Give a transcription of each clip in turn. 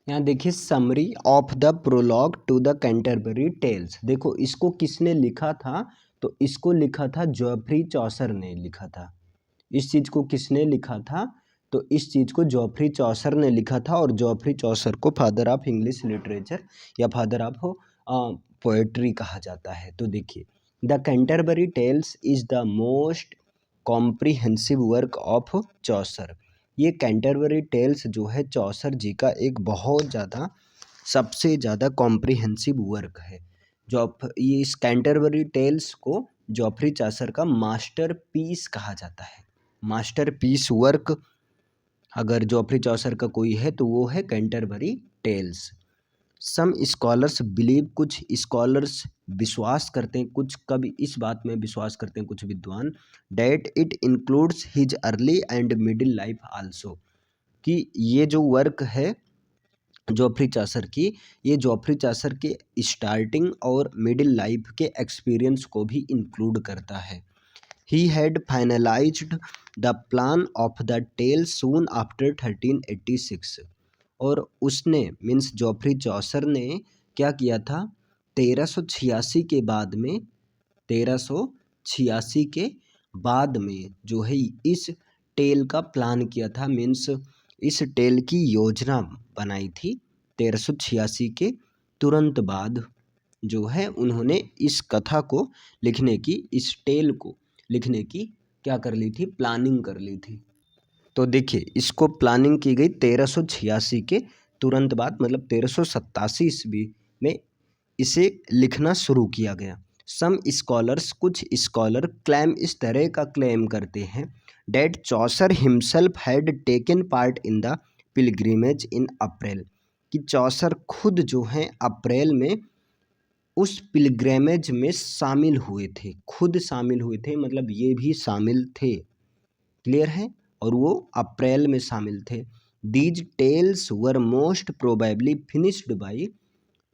यहाँ देखिए summary of the prologue to the Canterbury Tales. देखो इसको किसने लिखा था, तो इसको लिखा था जॉफ्री चौसर ने लिखा था। इस चीज़ को किसने लिखा था, तो इस चीज़ को जॉफ्री चौसर ने लिखा था। और जॉफ्री चौसर को फादर ऑफ इंग्लिश लिटरेचर या फादर ऑफ पोएट्री कहा जाता है। तो देखिए the Canterbury Tales is the most comprehensive work of Chaucer. ये कैंटरबरी टेल्स जो है चौसर जी का एक बहुत ज़्यादा सबसे ज़्यादा कॉम्प्रिहेंसिव वर्क है। ये इस कैंटरबरी टेल्स को जॉफ्री चौसर का मास्टरपीस कहा जाता है। मास्टरपीस वर्क अगर जॉफ्री चौसर का कोई है तो वो है Canterbury Tales. Some scholars believe, कुछ स्कॉलर्स विश्वास करते हैं, कुछ कवि इस बात में विश्वास करते हैं कुछ विद्वान, that it includes his early and middle life also, कि ये जो वर्क है जॉफ्री चौसर की, ये जॉफ्री चौसर के स्टार्टिंग और मिडिल लाइफ के एक्सपीरियंस को भी इंक्लूड करता है। He had finalized the plan of the tale soon after 1386। और उसने मीन्स जॉफ्री चौसर ने क्या किया था, 1386 के बाद में 1386 के बाद में जो है इस टेल का प्लान किया था, मीन्स इस टेल की योजना बनाई थी। 1386 के तुरंत बाद जो है उन्होंने इस कथा को लिखने की, इस टेल को लिखने की क्या कर ली थी, प्लानिंग कर ली थी। तो देखिए इसको प्लानिंग की गई 1386 के तुरंत बाद, मतलब 1387 ईस्वी में इसे लिखना शुरू किया गया। सम स्कॉलर्स, कुछ स्कॉलर क्लेम, इस तरह का क्लेम करते हैं, that Chaucer himself had taken part in the pilgrimage in April, कि चौसर खुद जो हैं अप्रैल में उस पिलग्रिमेज में शामिल हुए थे, खुद शामिल हुए थे, मतलब ये भी शामिल थे, क्लियर है, और वो अप्रैल में शामिल थे। These tales were most probably finished by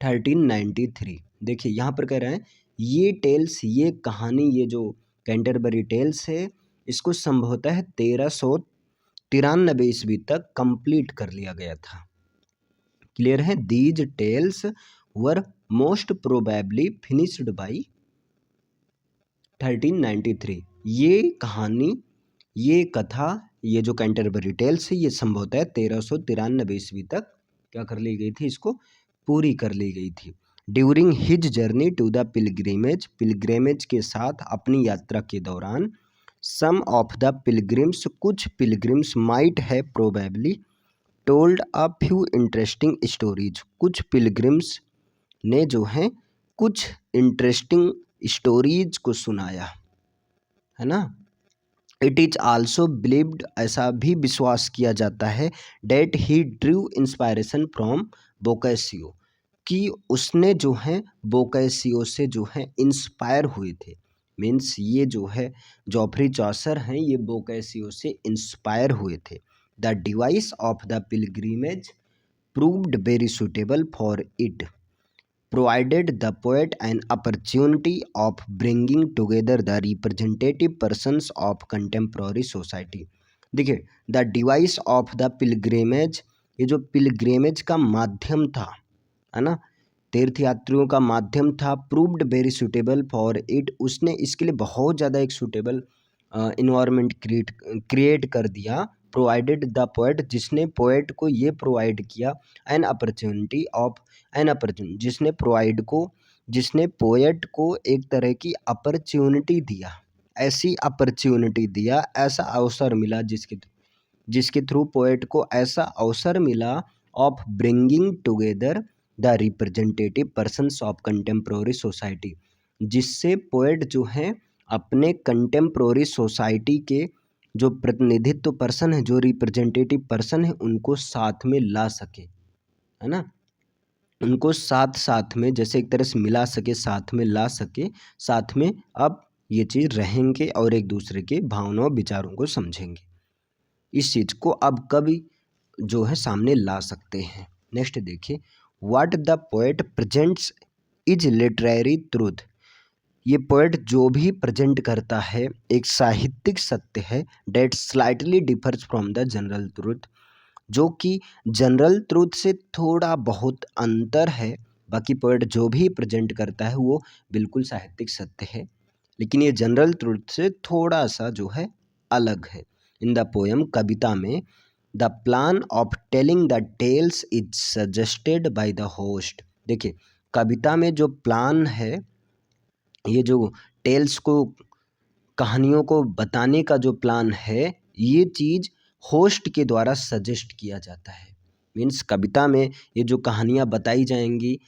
1393। देखिए यहाँ पर कह रहे हैं ये टेल्स, ये कहानी, ये जो कैंटरबरी टेल्स है इसको संभवतः 1393 ईस्वी तक कंप्लीट कर लिया गया था। क्लियर है, these tales were most probably finished by 1393। ये कहानी, ये कथा, ये जो कैंटरबरी टेल्स है ये संभवतः 1393 ईस्वी तक क्या कर ली गई थी, इसको पूरी कर ली गई थी। During his journey to the pilgrimage, pilgrimage के साथ अपनी यात्रा के दौरान, सम ऑफ द पिलग्रिम्स, कुछ पिलग्रिम्स माइट है probably told a few interesting stories, कुछ पिलग्रिम्स ने जो है कुछ इंटरेस्टिंग स्टोरीज को सुनाया, है ना। इट इज आल्सो बिलीव्ड, ऐसा भी विश्वास किया जाता है, that he drew inspiration from Boccaccio, कि उसने जो है बोकैसियो से जो है इंस्पायर हुए थे। मीन्स ये जो है जॉफ्री चौसर हैं ये बोकैसियो से इंस्पायर हुए थे। The device of the pilgrimage proved very suitable for it, provided the poet an opportunity of bringing together the representative persons of contemporary society। देखिए the device of the pilgrimage, ये जो pilgrimage का माध्यम था, है ना, तीर्थयात्रियों का माध्यम था, proved very suitable for it, उसने इसके लिए बहुत ज़्यादा एक सुटेबल इन्वायरमेंट क्रिएट कर दिया। प्रोवाइडेड द पोएट, जिसने पोएट को ये प्रोवाइड किया, an opportunity of, an opportunity, जिसने पोएट को एक तरह की अपॉर्चुनिटी दिया, ऐसी अपॉर्चुनिटी दिया, ऐसा अवसर मिला जिसके थ्रू पोएट को ऐसा अवसर मिला of bringing together the representative persons of contemporary society, जिससे पोएट जो हैं अपने कंटेम्प्रोरी सोसाइटी के जो प्रतिनिधित्व पर्सन है, जो रिप्रेजेंटेटिव पर्सन है, उनको साथ में ला सके, है ना, उनको साथ में जैसे एक तरह से मिला सके, साथ में ला सके, साथ में अब ये चीज़ रहेंगे और एक दूसरे के भावनाओं विचारों को समझेंगे। इस चीज़ को अब कभी जो है सामने ला सकते हैं। नेक्स्ट देखिए, what the poet presents is literary truth, ये पोएट जो भी प्रेजेंट करता है एक साहित्यिक सत्य है, that slightly differs from the general truth, जो कि जनरल ट्रूथ से थोड़ा बहुत अंतर है। बाकी पोएट जो भी प्रेजेंट करता है वो बिल्कुल साहित्यिक सत्य है, लेकिन ये जनरल ट्रूथ से थोड़ा सा जो है अलग है। इन द पोएम, कविता में, the plan of telling the tales is suggested by the host. देखिए, कविता में जो प्लान है, ये जो टेल्स को, कहानियों को बताने का जो प्लान है, ये चीज़ होस्ट के द्वारा सजेस्ट किया जाता है। मीन्स कविता में ये जो कहानियाँ बताई जाएंगी,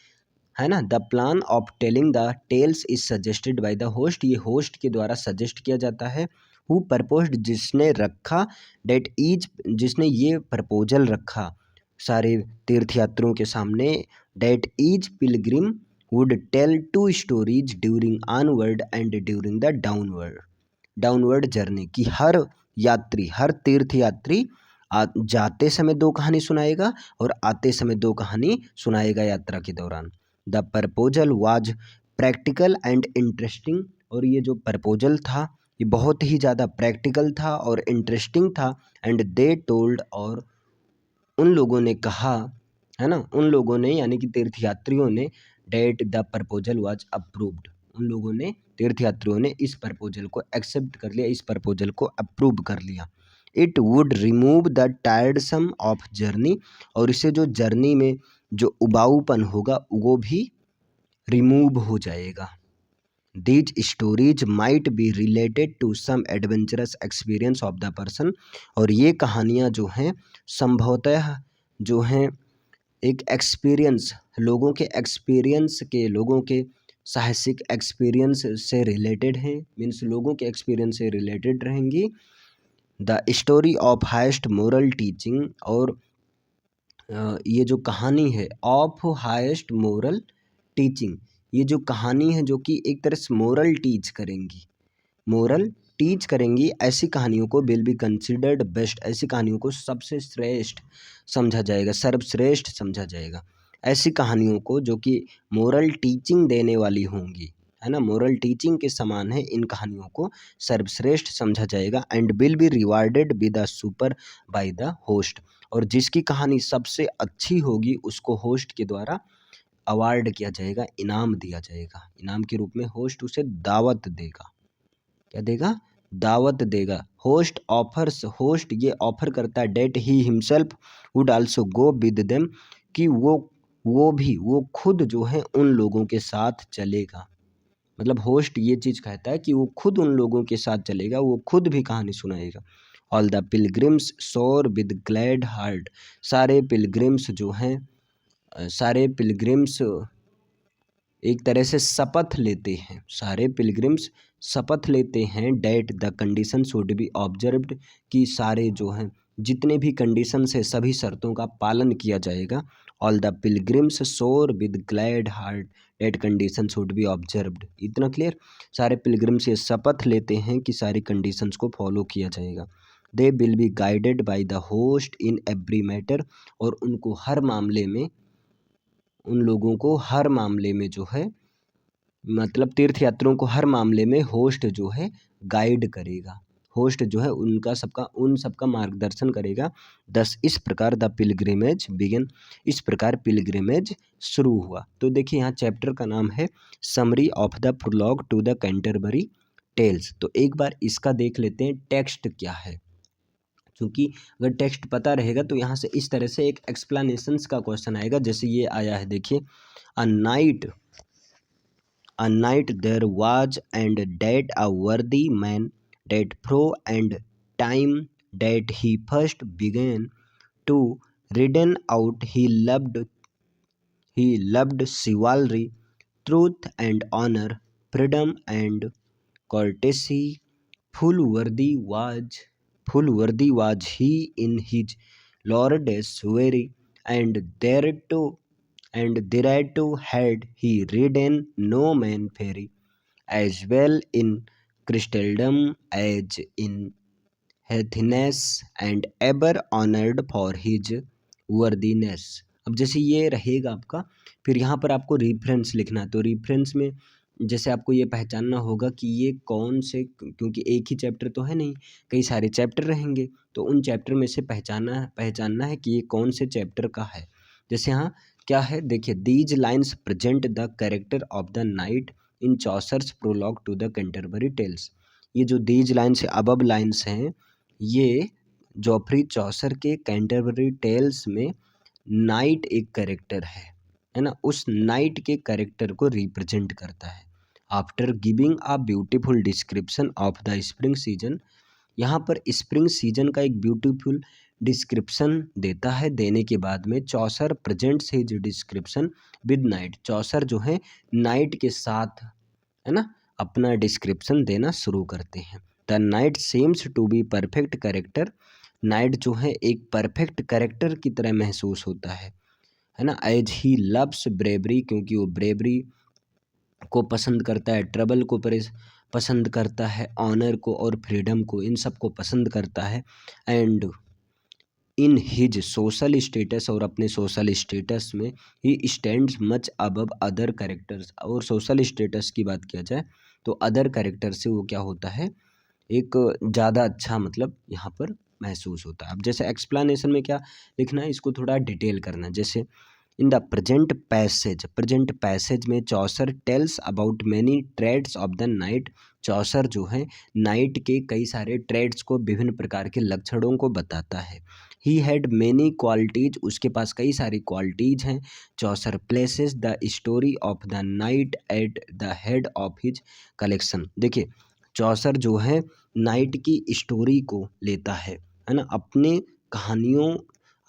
है ना, the plan of telling the tales is suggested by the host, ये होस्ट के द्वारा सजेस्ट किया जाता है। हु प्रपोज्ड, जिसने रखा, डेट इज, जिसने ये प्रपोजल रखा सारे तीर्थयात्रियों के सामने, that is pilgrim would tell two stories during onward and during the downward journey, की हर यात्री, हर तीर्थयात्री जाते समय दो कहानी सुनाएगा और आते समय दो कहानी सुनाएगा यात्रा के दौरान। The proposal was practical and interesting, और ये जो प्रपोजल था ये बहुत ही ज़्यादा प्रैक्टिकल था और इंटरेस्टिंग था। एंड दे टोल्ड, और उन लोगों ने कहा, है ना, उन लोगों ने यानी कि तीर्थयात्रियों ने, that the proposal was approved, उन लोगों ने, तीर्थयात्रियों ने इस प्रपोजल को एक्सेप्ट कर लिया, इस प्रपोजल को अप्रूव कर लिया। It would remove the tiresome of journey, और इससे जो जर्नी में जो उबाऊपन होगा वो भी रिमूव हो जाएगा। These stories might be related to some adventurous experience of the person, और ये कहानियाँ जो हैं संभवतः जो हैं एक एक्सपीरियंस, लोगों के एक्सपीरियंस के, लोगों के साहसिक एक्सपीरियंस से रिलेटेड हैं। मीन्स लोगों के एक्सपीरियंस से रिलेटेड रहेंगी। The story of highest moral teaching, और ये जो कहानी है ऑफ हाईएस्ट मोरल टीचिंग, ये जो कहानी है जो कि एक तरह से मोरल टीच करेंगी, मोरल टीच करेंगी, ऐसी कहानियों को विल बी कंसिडर्ड बेस्ट, ऐसी कहानियों को सबसे श्रेष्ठ समझा जाएगा, सर्वश्रेष्ठ समझा जाएगा। ऐसी कहानियों को जो कि मोरल टीचिंग देने वाली होंगी, है ना, मोरल टीचिंग के समान है, इन कहानियों को सर्वश्रेष्ठ समझा जाएगा। And will be rewarded with the super bye the host, और जिसकी कहानी सबसे अच्छी होगी उसको होस्ट के द्वारा अवार्ड किया जाएगा, इनाम दिया जाएगा, इनाम के रूप में होस्ट उसे दावत देगा। क्या देगा? दावत देगा। होस्ट ऑफर्स, होस्ट ये ऑफर करता है, that he himself would also go with them, कि वो खुद जो है उन लोगों के साथ चलेगा। मतलब होस्ट ये चीज़ कहता है कि वो खुद उन लोगों के साथ चलेगा, वो खुद भी कहानी सुनाएगा। All the pilgrims swore with glad heart, सारे पिलग्रिम्स जो हैं, सारे पिलग्रिम्स एक तरह से शपथ लेते हैं, सारे पिलग्रिम्स शपथ लेते हैं, that the condition should be observed, कि सारे जो हैं जितने भी कंडीशंस है सभी शर्तों का पालन किया जाएगा। All the pilgrims swore with glad heart, that condition should be observed. इतना क्लियर? सारे पिलग्रिम्स ये शपथ लेते हैं कि सारी कंडीशंस को फॉलो किया जाएगा। They will be guided by the host in every matter, और उनको हर मामले में, उन लोगों को हर मामले में जो है, मतलब तीर्थयात्रियों को हर मामले में होस्ट जो है गाइड करेगा, होस्ट जो है उनका सबका, उन सबका मार्गदर्शन करेगा। दस इस प्रकार द पिलग्रिमेज बिगिन, इस प्रकार पिलग्रिमेज शुरू हुआ। तो देखिए यहाँ चैप्टर का नाम है summary of the prologue to the Canterbury Tales. तो एक बार इसका देख लेते हैं टेक्स्ट क्या है, क्योंकि अगर टेक्स्ट पता रहेगा तो यहाँ से इस तरह से एक एक्सप्लेनेशंस का क्वेश्चन आएगा, जैसे ये आया है, देखिए, a night there was and that a worthy man that fro and time that he first began to reason out he loved chivalry, truth and honor, freedom and courtesy. Full worthy was he in his lord's way, and thereto had he ridden no man fairy, as well in Christendom as in Athens, and ever honored for his worthiness। अब जैसे ये रहेगा आपका, फिर यहाँ पर आपको reference लिखना है, तो रेफरेंस में जैसे आपको ये पहचानना होगा कि ये कौन से, क्योंकि एक ही चैप्टर तो है नहीं, कई सारे चैप्टर रहेंगे, तो उन चैप्टर में से पहचानना है कि ये कौन से चैप्टर का है। जैसे यहाँ क्या है देखिए, these lines present the character of the knight in Chaucer's prologue to the Canterbury Tales. ये जो दीज लाइन्स अबब लाइन्स हैं, ये जॉफ्री चौसर के कैंटरबरी टेल्स में नाइट एक कैरेक्टर है ना, उस नाइट के कैरेक्टर को रिप्रेजेंट करता है। After giving a beautiful description of the spring season, यहाँ पर स्प्रिंग सीजन का एक ब्यूटीफुल डिस्क्रिप्शन देता है। देने के बाद में Chaucer presents his description with knight, Chaucer जो है नाइट के साथ है ना अपना डिस्क्रिप्शन देना शुरू करते हैं। The knight seems to be perfect character, knight जो है एक परफेक्ट कैरेक्टर की तरह महसूस होता है ना। एज ही लव्स ब्रेवरी, क्योंकि वो ब्रेवरी को पसंद करता है, ट्रबल को पसंद करता है, ऑनर को और फ्रीडम को, इन सब को पसंद करता है। And in his social status, और अपने सोशल स्टेटस में he stands much above other characters, और सोशल स्टेटस की बात किया जाए तो अदर कैरेक्टर से वो क्या होता है, एक ज़्यादा अच्छा मतलब यहाँ पर महसूस होता है। अब जैसे एक्सप्लेनेशन में क्या लिखना है, इसको थोड़ा डिटेल करना है। जैसे इन द प्रेजेंट पैसेज में Chaucer tells about many traits of the knight, Chaucer जो है नाइट के कई सारे ट्रेड्स को, विभिन्न प्रकार के लक्षणों को बताता है। ही हैड मैनी क्वालिटीज, उसके पास कई सारी क्वालिटीज हैं। Chaucer places the story of the knight at the head of his collection. देखिए चौसर जो है नाइट की स्टोरी को लेता है ना, अपने कहानियों,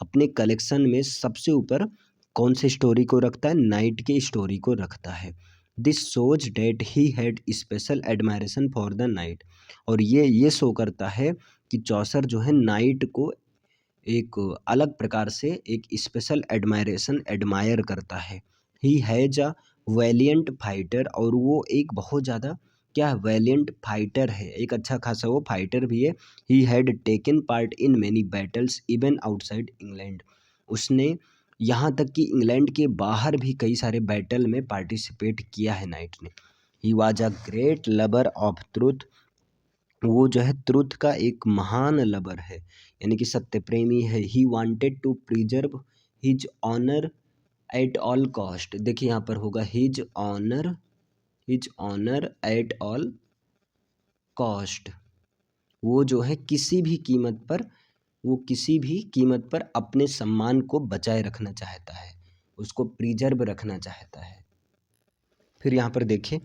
अपने कलेक्शन में सबसे ऊपर कौन से स्टोरी को रखता है, नाइट की स्टोरी को रखता है। This shows that he had special admiration for the knight, और ये शो करता है कि चौसर जो है नाइट को एक अलग प्रकार से एक स्पेशल एडमायर करता है। He has a valiant fighter, और वो एक बहुत ज़्यादा क्या वैलियंट फाइटर है, एक अच्छा खासा वो फाइटर भी है। He had taken part in many battles even outside England, उसने यहाँ तक कि इंग्लैंड के बाहर भी कई सारे बैटल में पार्टिसिपेट किया है नाइट ने। He was a great lover of truth, वो जो है ट्रुथ का एक महान लवर है, यानी कि सत्य प्रेमी है। He wanted to preserve his honour at all cost, देखिए यहाँ पर होगा his honour at all cost, वो जो है किसी भी कीमत पर, वो किसी भी कीमत पर अपने सम्मान को बचाए रखना चाहता है, उसको प्रिजर्व रखना चाहता है। फिर यहाँ पर देखिए,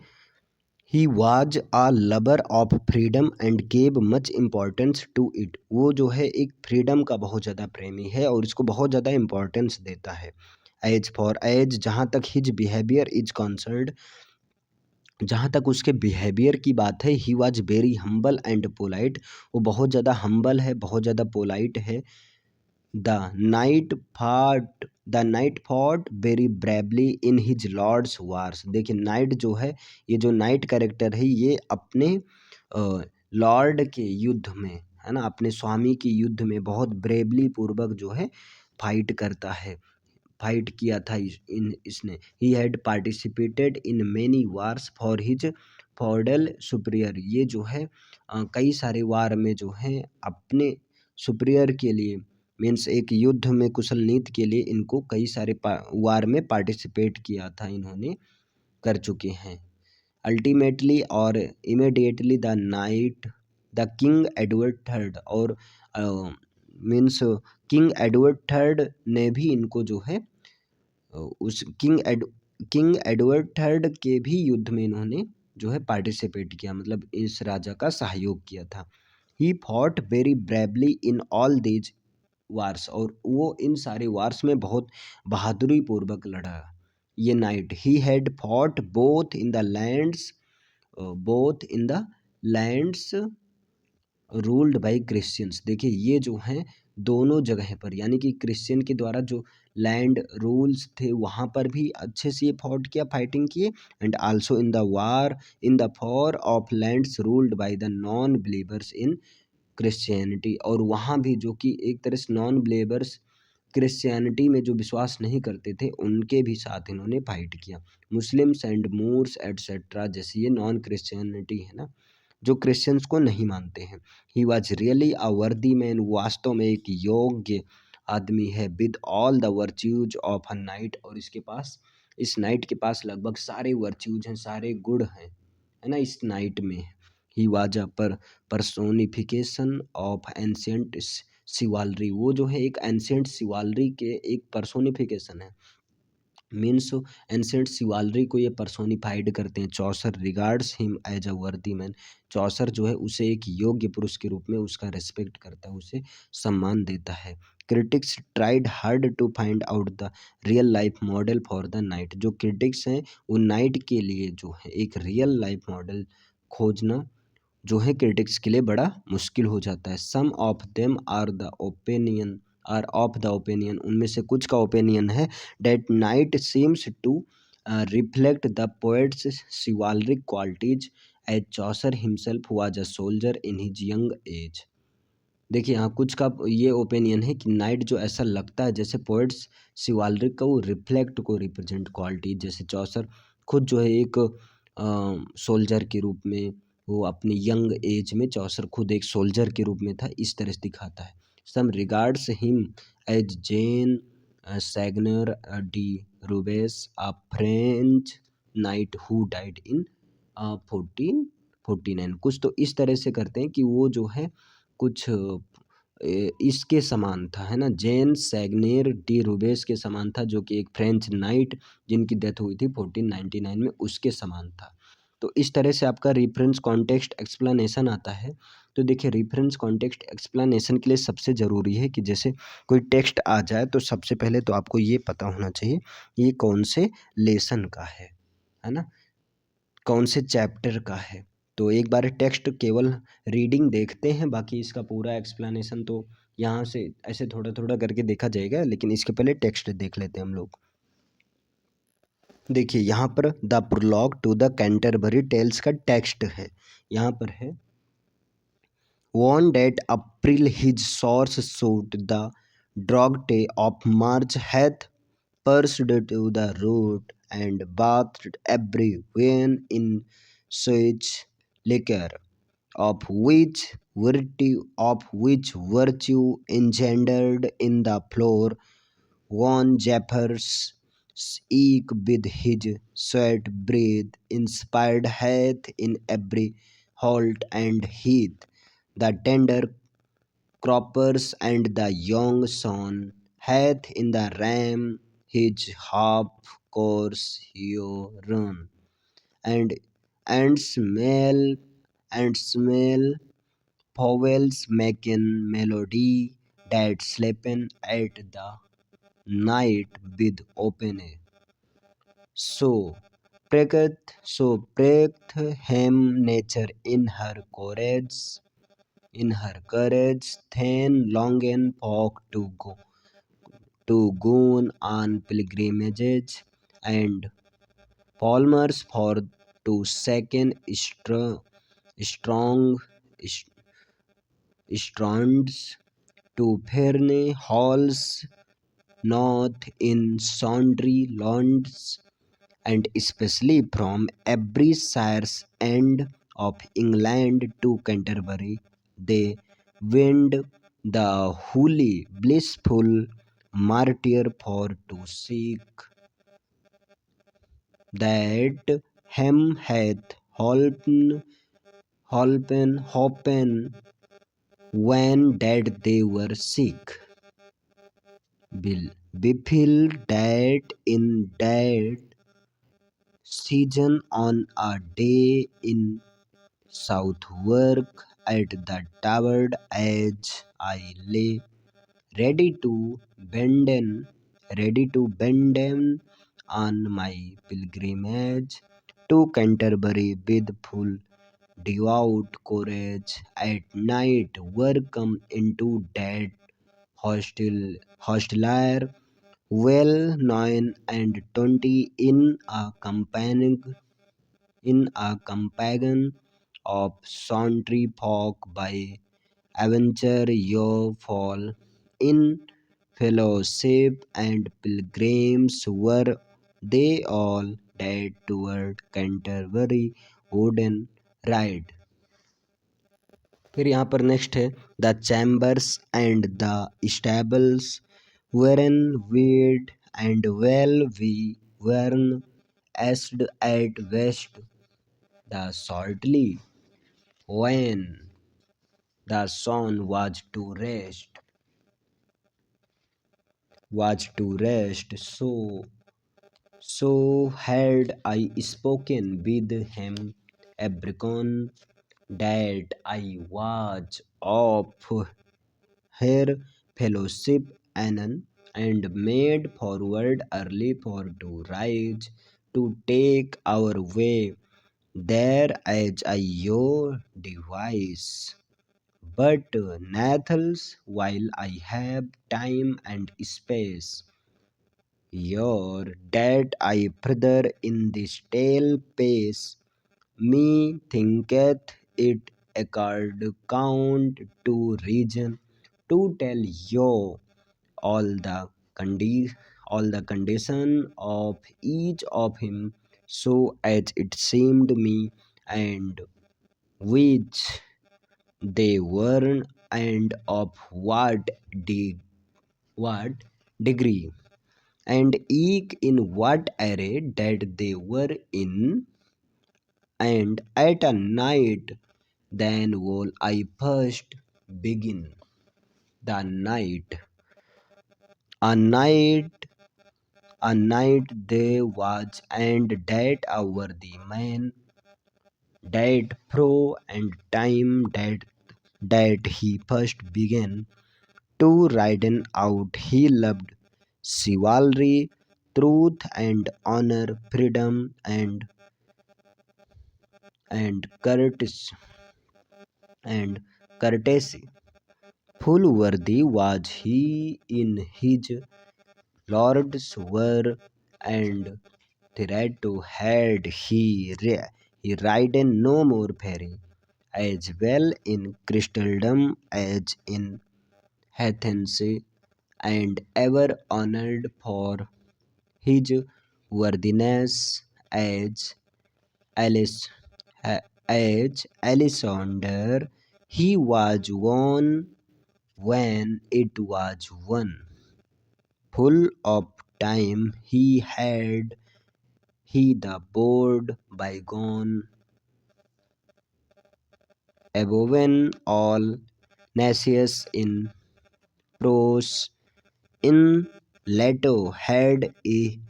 he was a lover of freedom and gave much importance to it, वो जो है एक फ्रीडम का बहुत ज़्यादा प्रेमी है और इसको बहुत ज़्यादा इम्पोर्टेंस देता है। एज जहाँ तक हिज बिहेवियर इज कंसर्न्ड, जहाँ तक उसके बिहेवियर की बात है, he was very humble and polite, वो बहुत ज़्यादा हम्बल है, बहुत ज़्यादा पोलाइट है। The knight fought very bravely in his lord's wars, देखिए नाइट जो है, ये जो नाइट कैरेक्टर है, ये अपने लॉर्ड के युद्ध में है ना, अपने स्वामी के युद्ध में बहुत ब्रेवली पूर्वक जो है फाइट करता है, फाइट किया था इसने। He had participated in many wars for his feudal superior, ये जो है कई सारे वार में जो है अपने सुपीरियर के लिए, मीन्स एक युद्ध में कुशल नीति के लिए इनको कई सारे वार में पार्टिसिपेट किया था, इन्होंने कर चुके हैं। अल्टीमेटली और immediately the king Edward third, और मीन्स किंग एडवर्ड थर्ड ने भी इनको जो है उस किंग एडवर्ड थर्ड के भी युद्ध में इन्होंने जो है पार्टिसिपेट किया, मतलब इस राजा का सहयोग किया था। He fought very bravely in all these wars, और वो इन सारे वार्स में बहुत बहादुरी पूर्वक लड़ा ये night. He had fought both in the lands ruled by Christians, देखिए ये जो हैं दोनों जगह पर, यानी कि क्रिश्चियन के द्वारा जो लैंड रूल्स थे वहाँ पर भी अच्छे से फॉट किया, फाइटिंग किए। And also in the for of lands ruled by the non believers in Christianity, और वहाँ भी जो कि एक तरह से नॉन बिलीवर्स क्रिश्चियनिटी में जो विश्वास नहीं करते थे उनके भी साथ इन्होंने फाइट किया। मुस्लिम्स एंड मूर्स एटसेट्रा, जैसे ये नॉन क्रिश्चियनिटी है ना, जो क्रिश्चियंस को नहीं मानते हैं। ही वॉज रियली अ वर्दी मैन, वास्तव में एक योग्य आदमी है। With all the virtues of a night, और इसके पास, इस नाइट के पास लगभग सारे वर्च्यूज हैं, सारे गुण हैं, है ना, इस नाइट में। He was a personification of ancient chivalry, वो जो है एक एंशियंट शिवालरी के एक पर्सोनिफिकेशन है, मीन्स एंशियंट शिवालरी को ये पर्सोनिफाइड करते हैं। चौसर रिगार्ड्स हिम एज अ वर्दी मैन, चौसर जो है उसे एक योग्य पुरुष के रूप में उसका रिस्पेक्ट करता है, उसे सम्मान देता है। Critics tried hard to find out the real life model for the knight, जो क्रिटिक्स हैं वो नाइट के लिए जो है एक रियल लाइफ मॉडल खोजना जो है क्रिटिक्स के लिए बड़ा मुश्किल हो जाता है। Some of them are of the opinion, उनमें से कुछ का ओपिनियन है that knight seems to reflect the poet's chivalric qualities as Chaucer himself was a soldier in his young age. देखिए यहाँ कुछ का ये ओपिनियन है कि नाइट जो ऐसा लगता है जैसे पोएट्स शिवालरिक का वो रिफ्लेक्ट को रिप्रेजेंट क्वालिटी, जैसे चौसर खुद जो है एक सोल्जर के रूप में, वो अपनी यंग एज में चौसर खुद एक सोल्जर के रूप में था, इस तरह से दिखाता है। Some regards him as Jean Seigneur de Rubes, a French knight who died in 1449, कुछ तो इस तरह से करते हैं कि वो जो है कुछ इसके समान था, है ना, जेन सैगनेर डी रूबेस के समान था, जो कि एक फ्रेंच नाइट जिनकी डेथ हुई थी 1499 में, उसके समान था। तो इस तरह से आपका रेफरेंस कॉन्टेक्स्ट एक्सप्लेनेशन आता है। तो देखिए रेफरेंस कॉन्टेक्स्ट एक्सप्लेनेशन के लिए सबसे ज़रूरी है कि जैसे कोई टेक्स्ट आ जाए तो सबसे पहले तो आपको ये पता होना चाहिए ये कौन से लेसन का है ना, कौन से चैप्टर का है। तो एक बार टेक्स्ट केवल रीडिंग देखते हैं, बाकी इसका पूरा एक्सप्लेनेशन तो यहाँ से ऐसे थोड़ा थोड़ा करके देखा जाएगा, लेकिन इसके पहले टेक्स्ट देख लेते हैं हम लोग। देखिए यहाँ पर the prologue to the Canterbury Tales का टेक्स्ट है, यहाँ पर है One that April his source suit the drogte of March hath pierced to the root and bathed every vein in such liquor, of which virtue engendered in the floor one Zephyr's eke with his sweat breath inspired hath in every holt and heath. The tender croppers and the young son hath in the ram his half course here run, and and smell and smell vowels making melody that sleepen at the night with open eye. So so pricked him nature in her courage, then longing folk to go on pilgrimages, and Palmers for to second strong strands to Ferne halls north in sundry lands, and especially from every shire's end of England to Canterbury, they wend the holy, blissful martyr for to seek that him hath holpen when that they were sick. Bill Bifil died in that season on a day in Southwark at the towered edge. I lay ready to bend on my pilgrimage to Canterbury with full devout courage. At night were come into that hostile well 9 and 20 in a companion of sundry folk by adventure your fall in fellowship, and pilgrims were they all dead toward Canterbury wooden ride. फिर यहाँ पर next है the chambers and the stables weren wide and well we weren eased at best the shortly when the sun was to rest. So had I spoken with him Abricon that I was of her fellowship anon, and made forward early for to rise to take our way there as I your device. But Nathals, while I have time and space, your that I further in this tale pace, me thinketh it accord count to reason to tell you all the condi- all the condition of each of him, so as it seemed me, and which they were, and of what degree, and eke in what array that they were in, and at a night then will I first begin. The night, a night, a night there was, and that hour the man that pro and time that he first began to riden out. He loved chivalry, truth and honor, freedom and courtesy and courtesy. Full worthy was he in his lord's word, and thereto had he ridden no more fairy, as well in Christendom as in Athens, and ever honored for his worthiness as Alice as Alexander. He was one when it was one. Full of time he the board bygone, above all Nasius in prose, in Leto had he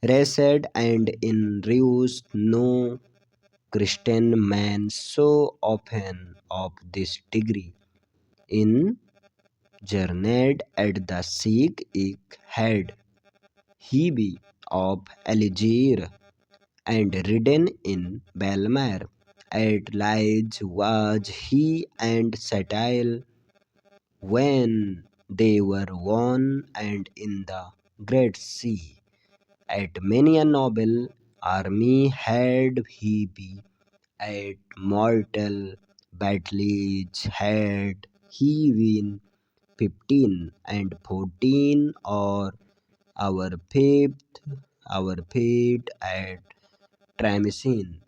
raced, and in Reus no Christian man so often of this degree. In journeyed at the Sikh had he be of Algier, and ridden in Belmar. At Lige was he and Satile when they were one, and in the Great Sea. At many a noble army had he be, at mortal battles had he been 15 and 14, or our fifth our fate at Tramicine.